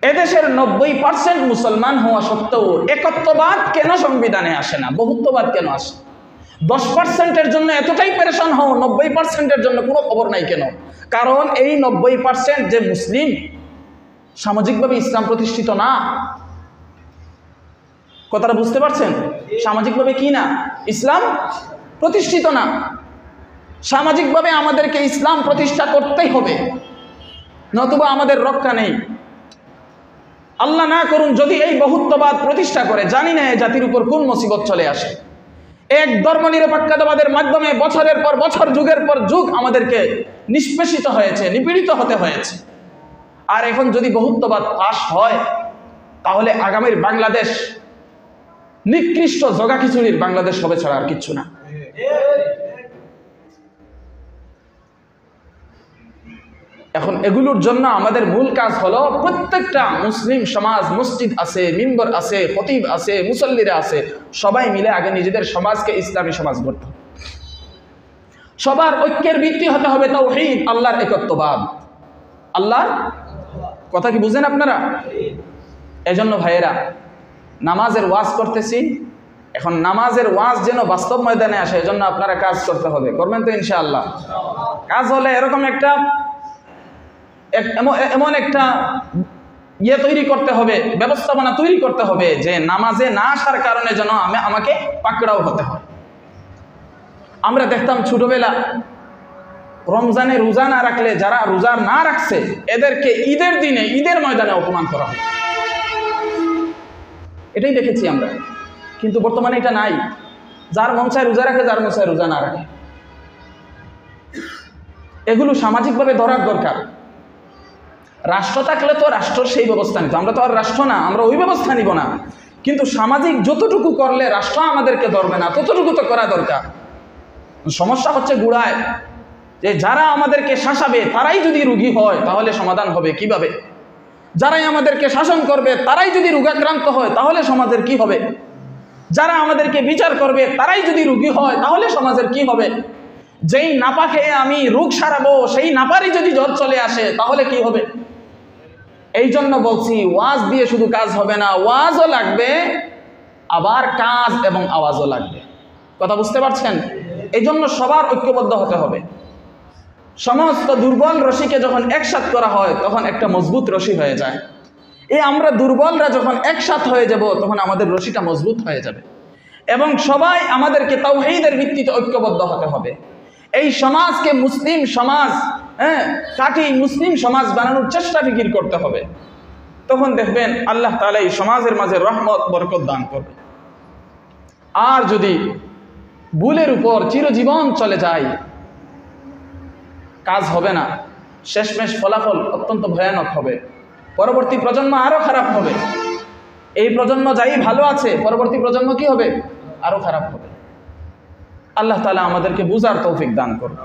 এদেশের 90% মুসলমান হওয়া সত্ত্বেও একত্ববাদ কেন সংবিধানে আসে না, বহুত্ববাদ কেন আসে? 10%-এর জন্য এতটাই পেরেশান হও, 90%-এর জন্য কোনো খবর নাই কেন? কারণ এই 90% যে মুসলিম, সামাজিকভাবে ইসলাম প্রতিষ্ঠিত না। কথাটা বুঝতে পারছেন? সামাজিকভাবে কি না? ইসলাম প্রতিষ্ঠিত না। সামাজিকভাবে আমাদেরকে ইসলাম প্রতিষ্ঠা করতেই হবে, নতুবা আমাদের রক্ষা নেই। আল্লাহ না করুন যদি এই বহুত্ববাদ প্রতিষ্ঠা করে, জানি না এই জাতির উপর কোন মুসিবত চলে আসে। এক ধর্মনিরপেক্ষতাবাদের মাধ্যমে বছরের পর বছর, যুগের পর যুগ আমাদেরকে নিষ্পেষিত হয়েছে, নিপীড়িত হতে হয়েছে। আর এখন যদি বহুত্ববাদ পাশ হয়, তাহলে আগামীর বাংলাদেশ নিকৃষ্ট জগা খিচুড়ির বাংলাদেশ হবে ছাড়া আর কিচ্ছু না। এখন এগুলোর জন্য আমাদের মূল কাজ হলো প্রত্যেকটা মুসলিম সমাজ, মসজিদ আছে, মিম্বর আছে, খতিব আছে, মুসল্লিরা আছে, সবাই মিলে আগে নিজেদের সমাজকে ইসলামী সমাজ গড়তে হবে। সবার ঐক্যের ভিত্তি হতে হবে তাওহীদ, আল্লাহর একত্ববাদ। আল্লাহর কথা কি বুঝেন আপনারা? এজন্য ভাইয়েরা, নামাজের ওয়াজ করতেছি, এখন নামাজের ওয়াজ যেন বাস্তব ময়দানে আসে, এজন্য আপনারা কাজ করতে হবে। করবেন তো ইনশাআল্লাহ? কাজ হলে এরকম একটা এমন একটা তৈরি করতে হবে, ব্যবস্থাপনা তৈরি করতে হবে যে নামাজে না আসার কারণে যেন আমাকে পাকড়াও হতে হয়। আমরা দেখতাম ছোটবেলা রমজানে রোজা না রাখলে, যারা রোজা না রাখছে এদেরকে ঈদের দিনে, ঈদের ময়দানে অপমান করা হয়। এটাই দেখেছি আমরা, কিন্তু বর্তমানে এটা নাই। যার মন চায় রোজা রাখে, যার মন চায় রোজা না রাখে। এগুলো সামাজিকভাবে ধরার দরকার। রাষ্ট্র থাকলে তো রাষ্ট্র সেই ব্যবস্থা নিত, আমরা তো আর রাষ্ট্র না, আমরা ওই ব্যবস্থা নিব না। কিন্তু সামাজিক যতটুকু করলে রাষ্ট্র আমাদেরকে ধরবে না, ততটুকু তো করা দরকার। সমস্যা হচ্ছে গুড়ায়, যে যারা আমাদেরকে শাসাবে তারাই যদি রোগী হয় তাহলে সমাধান হবে কিভাবে? যারাই আমাদেরকে শাসন করবে তারাই যদি রোগাক্রান্ত হয় তাহলে সমাজের কি হবে? যারা আমাদেরকে বিচার করবে তারাই যদি রোগী হয় তাহলে সমাজের কি হবে? যেই নাপা খেয়ে আমি রোগ সারাবো, সেই নাপারই যদি জ্বর চলে আসে তাহলে কি হবে? এই জন্য বলছি, ওয়াজ দিয়ে শুধু কাজ হবে না, ওয়াজও লাগবে, আবার কাজ এবং আওয়াজও লাগবে। কথা বুঝতে পারছেন? এই জন্য সবার ঐক্যবদ্ধ হতে হবে। সমস্ত দুর্বল রশিকে যখন একসাথ করা হয় তখন একটা মজবুত রশি হয়ে যায়। এই আমরা দুর্বলরা যখন একসাথ হয়ে যাব তখন আমাদের রশিটা মজবুত হয়ে যাবে। এবং সবাই আমাদেরকে তাওহীদের ভিত্তিতে ঐক্যবদ্ধ হতে হবে। এই সমাজকে মুসলিম সমাজ, কাটি মুসলিম সমাজ বানানোর চেষ্টা ফিকির করতে হবে। তখন দেখবেন আল্লাহ তাআলা এই সমাজের মাঝে রহমত বরকত দান করবে। আর যদি ভুলের উপর চিরজীবন চলে যায়, কাজ হবে না, শেষমেশ ফলাফল অত্যন্ত ভয়ানক হবে। পরবর্তী প্রজন্ম আরো খারাপ হবে। এই প্রজন্ম যাই ভালো আছে, পরবর্তী প্রজন্ম কি হবে? আরো খারাপ হবে। আল্লাহ তাআলা আমাদেরকে বুঝার তৌফিক দান করুন।